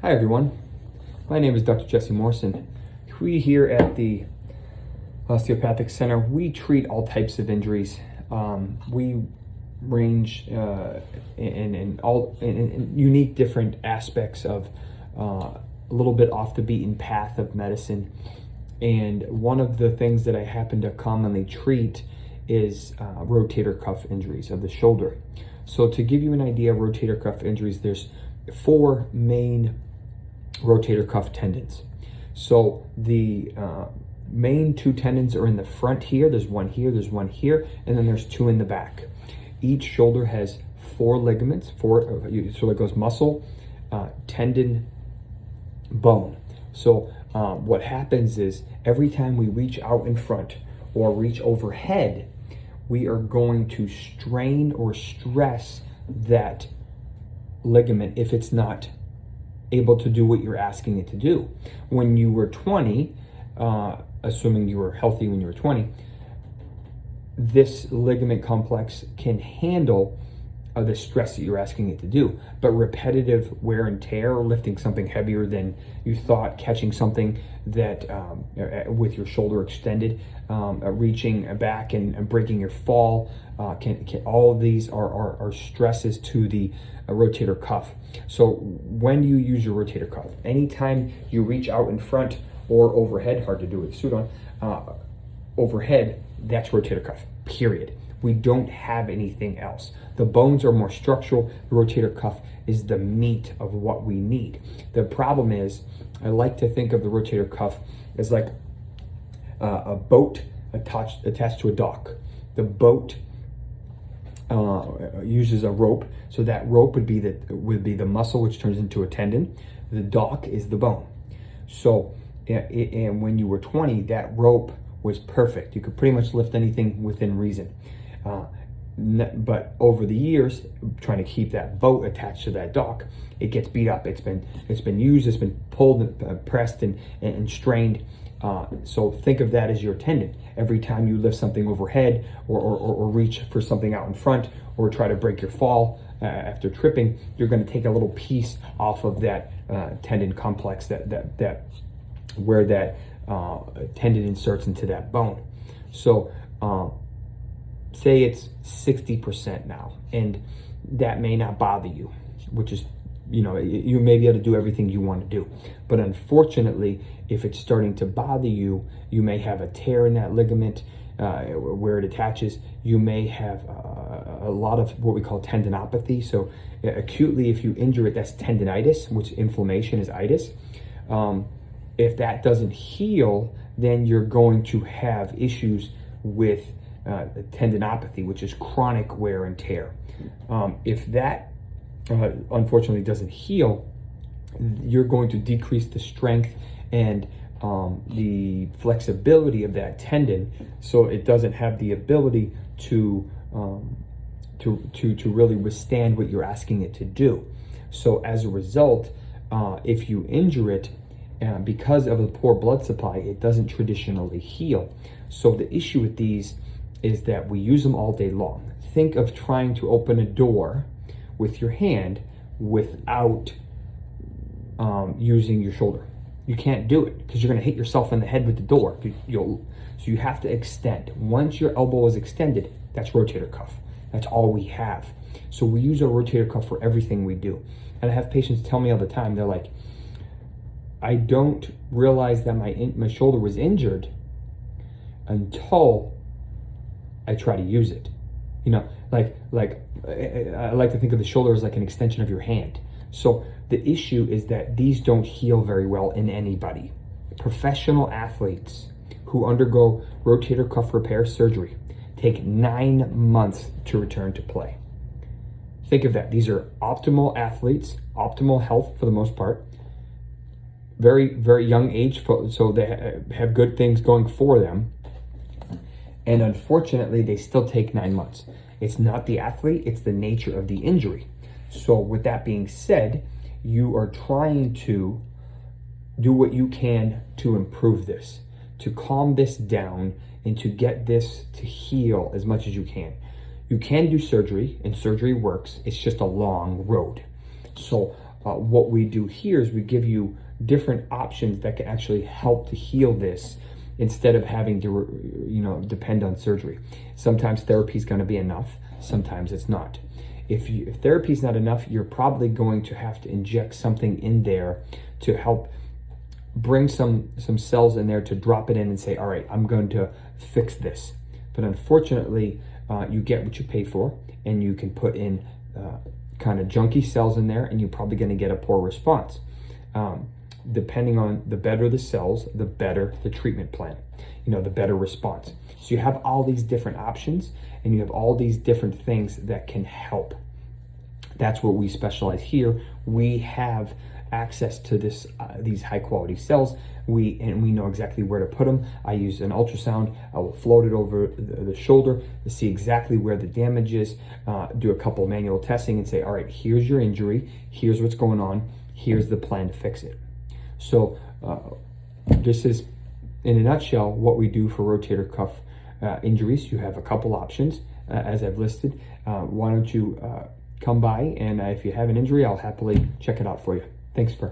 Hi everyone, my name is Dr. Jesse Morse, and we here at the Osteopathic Center, we treat all types of injuries. We range in unique different aspects of a little bit off the beaten path of medicine. And one of the things that I happen to commonly treat is rotator cuff injuries of the shoulder. So to give you an idea of rotator cuff injuries, there's 4 main rotator cuff tendons. So the main 2 tendons are in the front here. There's one here, there's one here, and then there's 2 in the back. Each shoulder has 4 ligaments, so it goes muscle, tendon, bone. So what happens is every time we reach out in front or reach overhead, we are going to strain or stress that ligament if it's not able to do what you're asking it to do. When you were 20, assuming you were healthy when you were 20, this ligament complex can handle the stress that you're asking it to do. But repetitive wear and tear, lifting something heavier than you thought, catching something that with your shoulder extended, reaching back and breaking your fall, all of these are stresses to the rotator cuff. So when do you use your rotator cuff? Anytime you reach out in front or overhead, hard to do with a suit on, overhead, that's rotator cuff, period. We don't have anything else. The bones are more structural. The rotator cuff is the meat of what we need. The problem is, I like to think of the rotator cuff as like a boat attached to a dock. The boat uses a rope, so that rope would be the muscle, which turns into a tendon. The dock is the bone. So, and when you were 20, that rope was perfect. You could pretty much lift anything within reason. But over the years, trying to keep that boat attached to that dock, it gets beat up. It's been used, it's been pulled and pressed and strained. So think of that as your tendon. Every time you lift something overhead or reach for something out in front or try to break your fall after tripping, you're going to take a little piece off of that tendon complex that where that tendon inserts into that bone. So say it's 60% now, and that may not bother you, which is, you may be able to do everything you want to do. But unfortunately, if it's starting to bother you, you may have a tear in that ligament where it attaches. You may have a lot of what we call tendinopathy. So acutely, if you injure it, that's tendinitis, which inflammation is itis. If that doesn't heal, then you're going to have issues with tendinopathy, which is chronic wear and tear. If that unfortunately doesn't heal, you're going to decrease the strength and the flexibility of that tendon, so it doesn't have the ability to really withstand what you're asking it to do. So as a result, if you injure it, because of the poor blood supply, it doesn't traditionally heal. So the issue with these is that we use them all day long. Think of trying to open a door with your hand without using your shoulder. You can't do it because you're going to hit yourself in the head with the door. So you have to extend. Once your elbow is extended, that's rotator cuff. That's all we have. So we use our rotator cuff for everything we do. And I have patients tell me all the time, they're like, I don't realize that my shoulder was injured until I try to use it. I like to think of the shoulder as like an extension of your hand. So the issue is that these don't heal very well in anybody. Professional athletes who undergo rotator cuff repair surgery take 9 months to return to play. Think of that. These are optimal athletes, optimal health for the most part, very, very young age, so they have good things going for them. And unfortunately, they still take 9 months. It's not the athlete, it's the nature of the injury. So with that being said, you are trying to do what you can to improve this, to calm this down, and to get this to heal as much as you can. You can do surgery, and surgery works. It's just a long road. So what we do here is we give you different options that can actually help to heal this instead of having to, depend on surgery. Sometimes therapy is going to be enough. Sometimes it's not. If therapy is not enough, you're probably going to have to inject something in there to help bring some cells in there to drop it in and say, all right, I'm going to fix this. But unfortunately, you get what you pay for, and you can put in kind of junky cells in there, and you're probably going to get a poor response. Depending on the better the cells, the better the treatment plan, the better response. So you have all these different options, and you have all these different things that can help. That's where we specialize here. We have access to these high quality cells. We know exactly where to put them. I use an ultrasound. I will float it over the shoulder to see exactly where the damage is, do a couple manual testing and say, all right, here's your injury, here's what's going on, here's the plan to fix it. So this is, in a nutshell, what we do for rotator cuff injuries. You have a couple options, as I've listed. Why don't you come by, and if you have an injury, I'll happily check it out for you. Thanks for